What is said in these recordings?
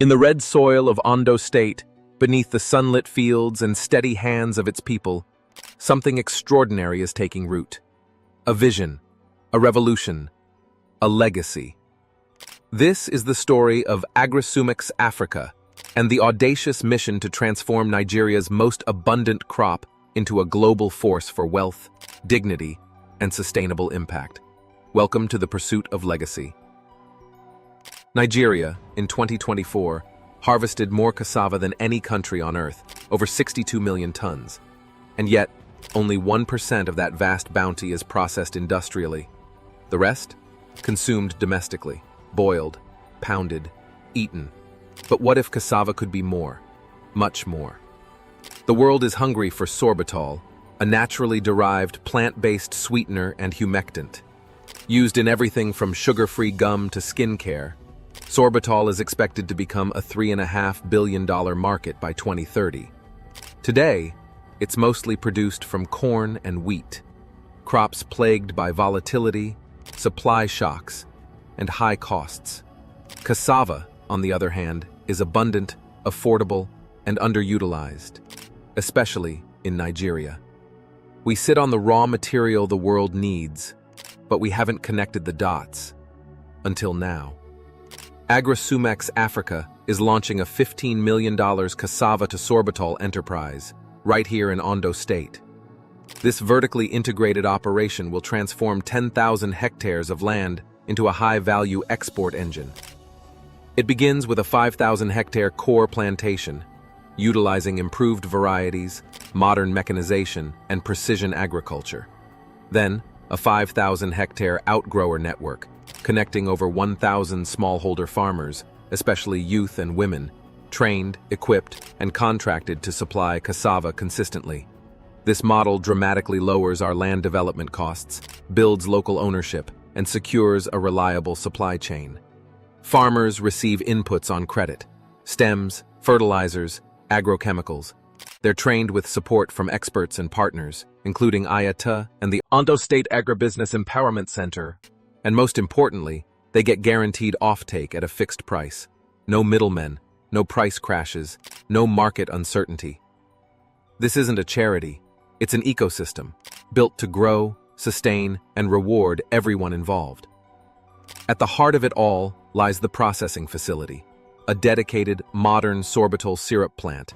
In the red soil of Ondo State, beneath the sunlit fields and steady hands of its people, something extraordinary is taking root. A vision, a revolution, a legacy. This is the story of Agrisummex Africa and the audacious mission to transform Nigeria's most abundant crop into a global force for wealth, dignity, and sustainable impact. Welcome to the pursuit of legacy. Nigeria, in 2024, harvested more cassava than any country on Earth, over 62 million tons. And yet, only 1% of that vast bounty is processed industrially. The rest? Consumed domestically, boiled, pounded, eaten. But what if cassava could be more? Much more. The world is hungry for sorbitol, a naturally derived plant-based sweetener and humectant. Used in everything from sugar-free gum to skincare, sorbitol is expected to become a $3.5 billion market by 2030. Today, it's mostly produced from corn and wheat, crops plagued by volatility, supply shocks, and high costs. Cassava, on the other hand, is abundant, affordable, and underutilized, especially in Nigeria. We sit on the raw material the world needs, but we haven't connected the dots. Until now. Agrisummex Africa is launching a $15 million cassava to sorbitol enterprise right here in Ondo State. This vertically integrated operation will transform 10,000 hectares of land into a high-value export engine. It begins with a 5,000-hectare core plantation, utilizing improved varieties, modern mechanization, and precision agriculture. Then, a 5,000-hectare outgrower network, connecting over 1,000 smallholder farmers, especially youth and women, trained, equipped, and contracted to supply cassava consistently. This model dramatically lowers our land development costs, builds local ownership, and secures a reliable supply chain. Farmers receive inputs on credit: stems, fertilizers, agrochemicals. They're trained with support from experts and partners, including IATA and the Ondo State Agribusiness Empowerment Center. And most importantly, they get guaranteed offtake at a fixed price. No middlemen, no price crashes, no market uncertainty. This isn't a charity, it's an ecosystem, built to grow, sustain, and reward everyone involved. At the heart of it all lies the processing facility, a dedicated, modern sorbitol syrup plant,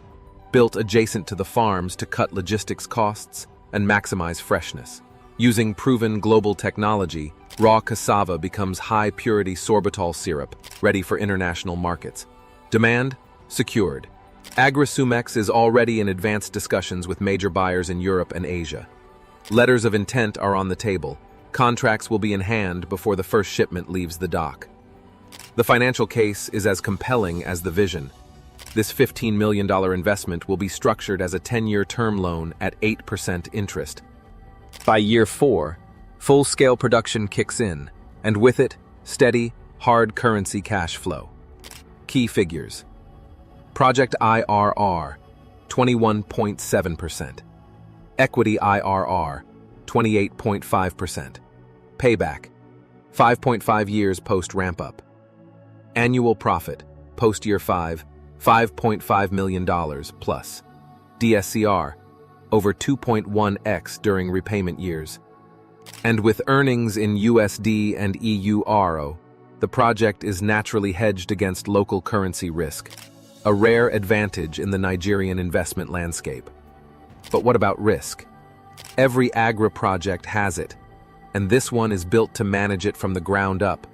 built adjacent to the farms to cut logistics costs and maximize freshness. Using proven global technology, raw cassava becomes high-purity sorbitol syrup, ready for international markets. Demand? Secured. Agrisummex is already in advanced discussions with major buyers in Europe and Asia. Letters of intent are on the table. Contracts will be in hand before the first shipment leaves the dock. The financial case is as compelling as the vision. This $15 million investment will be structured as a 10-year term loan at 8% interest. By year 4, full-scale production kicks in, and with it, steady, hard currency cash flow. Key figures. Project IRR, 21.7%. Equity IRR, 28.5%. Payback, 5.5 years post-ramp-up. Annual profit, post-year 5, $5.5 million plus. DSCR, over 2.1x during repayment years. And with earnings in USD and EU RO, the project is naturally hedged against local currency risk, a rare advantage in the Nigerian investment landscape. But what about risk? Every agri-project has it, and this one is built to manage it from the ground up.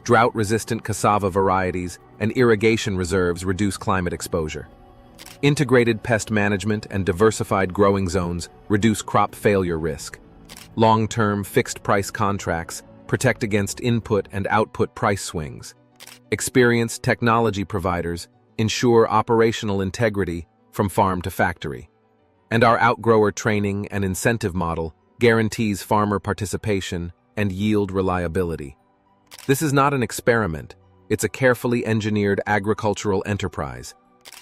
Drought-resistant cassava varieties and irrigation reserves reduce climate exposure. Integrated pest management and diversified growing zones reduce crop failure risk. Long-term fixed-price contracts protect against input and output price swings. Experienced technology providers ensure operational integrity from farm to factory. And our outgrower training and incentive model guarantees farmer participation and yield reliability. This is not an experiment, it's a carefully engineered agricultural enterprise.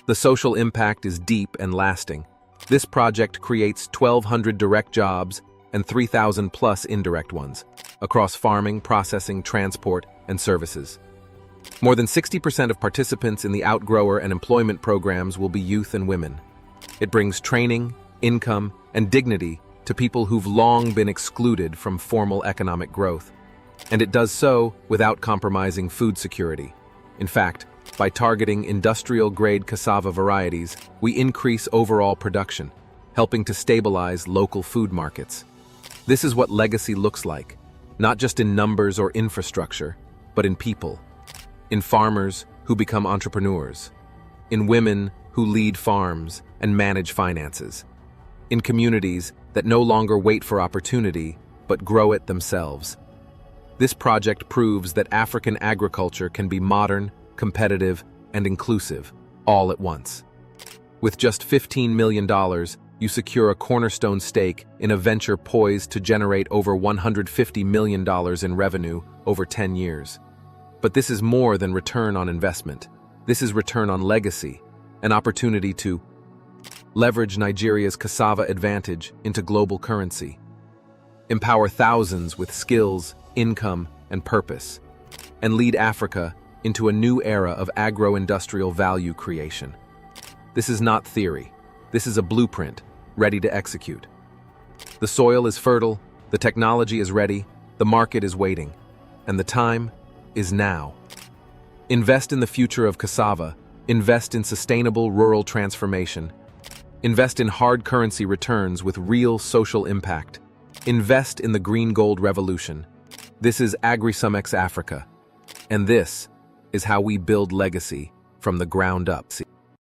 The social impact is deep and lasting. This project creates 1,200 direct jobs and 3,000 plus indirect ones across farming, processing, transport, and services. More than 60% of participants in the outgrower and employment programs will be youth and women. It brings training, income, and dignity to people who've long been excluded from formal economic growth. And it does so without compromising food security. In fact, by targeting industrial-grade cassava varieties, we increase overall production, helping to stabilize local food markets. This is what legacy looks like, not just in numbers or infrastructure, but in people. In farmers who become entrepreneurs. In women who lead farms and manage finances. In communities that no longer wait for opportunity, but grow it themselves. This project proves that African agriculture can be modern, competitive, and inclusive, all at once. With just $15 million, you secure a cornerstone stake in a venture poised to generate over $150 million in revenue over 10 years. But this is more than return on investment. This is return on legacy, an opportunity to leverage Nigeria's cassava advantage into global currency, empower thousands with skills, income, and purpose, and lead Africa into a new era of agro-industrial value creation. This is not theory. This is a blueprint, ready to execute. The soil is fertile, the technology is ready, the market is waiting, and the time is now. Invest in the future of cassava, invest in sustainable rural transformation, invest in hard currency returns with real social impact, invest in the green gold revolution. This is Agrisummex Africa, and this is how we build legacy from the ground up.